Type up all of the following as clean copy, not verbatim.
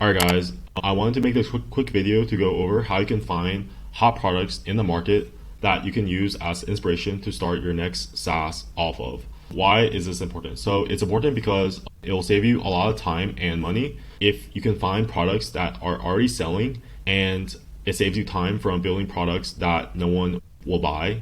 Alright guys, I wanted to make this quick video to go over how you can find hot products in the market that you can use as inspiration to start your next SaaS off of. Why is this important? So it's important because it will save you a lot of time and money if you can find products that are already selling, and it saves you time from building products that no one will buy.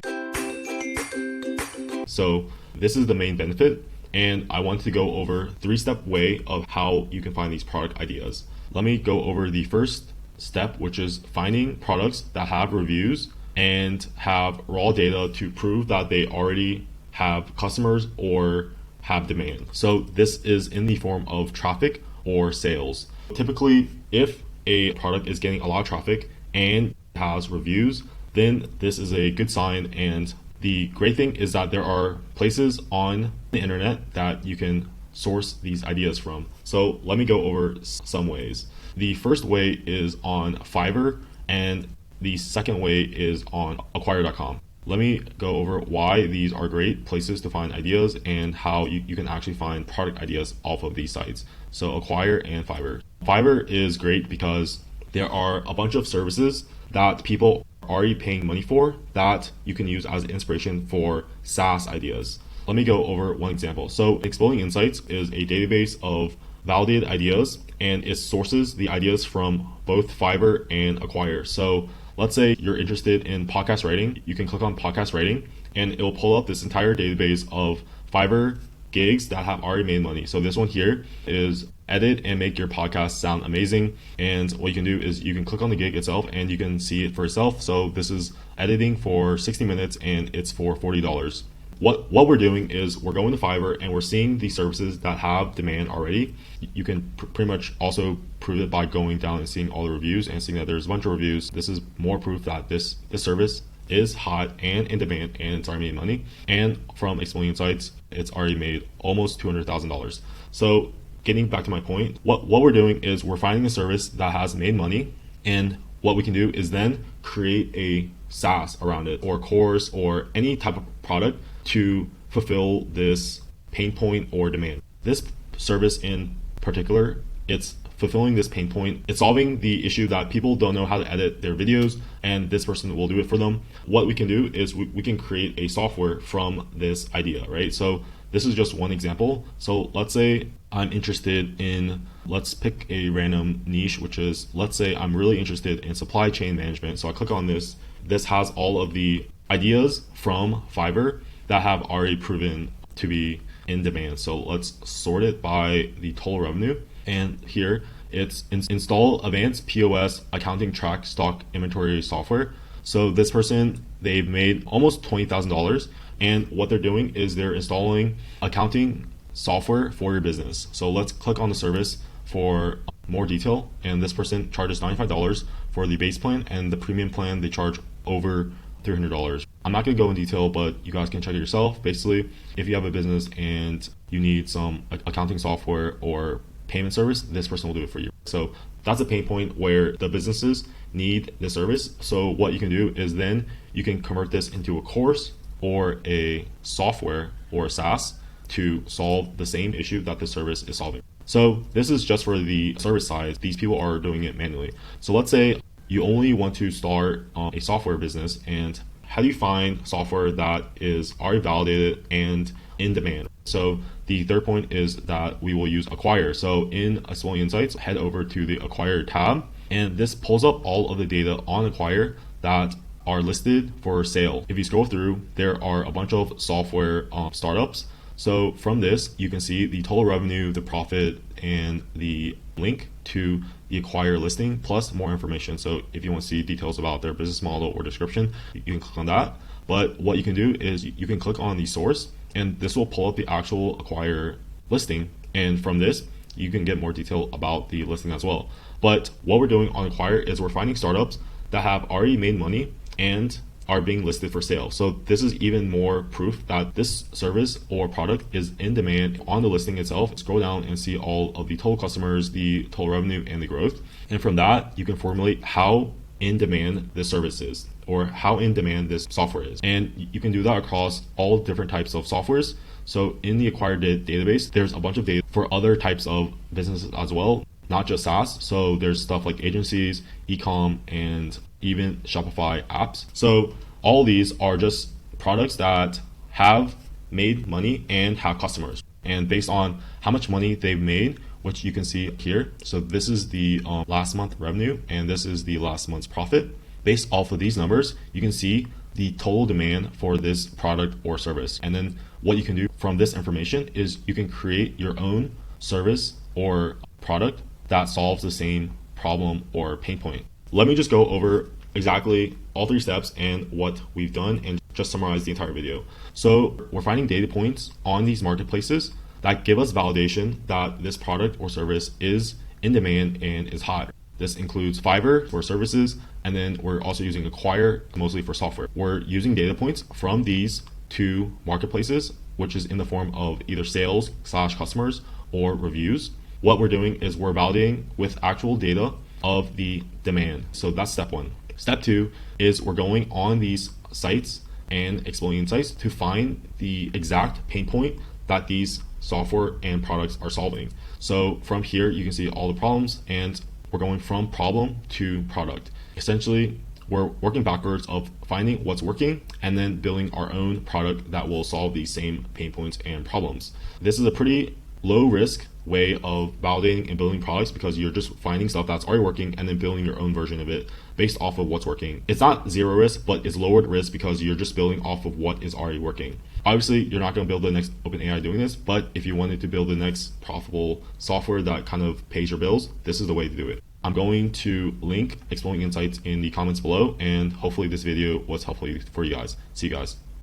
So this is the main benefit, and I want to go over 3-step way of how you can find these product ideas. Let me go over the first step, which is finding products that have reviews and have raw data to prove that they already have customers or have demand. So this is in the form of traffic or sales. Typically, if a product is getting a lot of traffic and has reviews, then this is a good sign. And the great thing is that there are places on the internet that you can source these ideas from. So let me go over some ways. The first way is on Fiverr, and the second way is on acquire.com. Let me go over why these are great places to find ideas and how you can actually find product ideas off of these sites. So Acquire and Fiverr. Fiverr is great because there are a bunch of services that people are already paying money for that you can use as inspiration for SaaS ideas. Let me go over one example. So Exploding Insights is a database of validated ideas, and it sources the ideas from both Fiverr and Acquire. So let's say you're interested in podcast writing. You can click on podcast writing and it will pull up this entire database of Fiverr gigs that have already made money. So this one here is edit and make your podcast sound amazing. And what you can do is you can click on the gig itself and you can see it for yourself. So this is editing for 60 minutes and it's for $40. What we're doing is we're going to Fiverr and we're seeing the services that have demand already. You can pretty much also prove it by going down and seeing all the reviews and seeing that there's a bunch of reviews. This is more proof that this service is hot and in demand and it's already made money. And from Exploding Insights, it's already made almost $200,000. So getting back to my point, what we're doing is we're finding a service that has made money, and what we can do is then create a SaaS around it, or course, or any type of product to fulfill this pain point or demand. This service in particular, it's fulfilling this pain point. It's solving the issue that people don't know how to edit their videos, and this person will do it for them. What we can do is we can create a software from this idea, right? So this is just one example. So let's say I'm interested in, let's pick a random niche, which is, let's say I'm really interested in supply chain management. So I click on this. This has all of the ideas from Fiverr that have already proven to be in demand. So let's sort it by the total revenue. And here it's install advanced POS accounting track stock inventory software. So this person, they've made almost $20,000. And what they're doing is they're installing accounting software for your business. So let's click on the service for more detail. And this person charges $95 for the base plan, and the premium plan, they charge over $300. I'm not going to go in detail, but you guys can check it yourself. Basically, if you have a business and you need some accounting software or payment service, this person will do it for you. So that's a pain point where the businesses need the service. So what you can do is then you can convert this into a course or a software or a SaaS to solve the same issue that the service is solving. So this is just for the service side. These people are doing it manually. So let's say you only want to start a software business, and how do you find software that is already validated and in demand? So the third point is that we will use Acquire. So in Exploding Insights, head over to the Acquire tab, and this pulls up all of the data on Acquire that are listed for sale. If you scroll through, there are a bunch of software startups. So from this, you can see the total revenue, the profit, and the link to the Acquire listing, plus more information. So if you want to see details about their business model or description, you can click on that. But what you can do is you can click on the source, and this will pull up the actual Acquire listing. And from this, you can get more detail about the listing as well. But what we're doing on Acquire is we're finding startups that have already made money and are being listed for sale. So this is even more proof that this service or product is in demand on the listing itself. Scroll down and see all of the total customers, the total revenue, and the growth. And from that, you can formulate how in demand this service is, or how in demand this software is. And you can do that across all different types of softwares. So in the Acquire database, there's a bunch of data for other types of businesses as well. not just SaaS. So there's stuff like agencies, e-com, and even Shopify apps. So all these are just products that have made money and have customers. And based on how much money they've made, which you can see here. So this is the last month revenue, and this is the last month's profit. Based off of these numbers, you can see the total demand for this product or service. And then what you can do from this information is you can create your own service or product that solves the same problem or pain point. Let me just go over exactly all 3 steps and what we've done and just summarize the entire video. So we're finding data points on these marketplaces that give us validation that this product or service is in demand and is hot. This includes Fiverr for services, and then we're also using Acquire mostly for software. We're using data points from these 2 marketplaces, which is in the form of either sales/customers or reviews. What we're doing is we're validating with actual data of the demand. So that's step 1. Step 2 is we're going on these sites and exploring insights to find the exact pain point that these software and products are solving. So from here, you can see all the problems, and we're going from problem to product. Essentially, we're working backwards of finding what's working and then building our own product that will solve these same pain points and problems. This is a pretty low risk way of validating and building products because you're just finding stuff that's already working and then building your own version of it based off of what's working. It's not zero risk, but it's lowered risk because you're just building off of what is already working. Obviously, you're not going to build the next OpenAI doing this, but if you wanted to build the next profitable software that kind of pays your bills, this is the way to do it. I'm going to link Exploring Insights in the comments below, and hopefully this video was helpful for you guys. See you guys.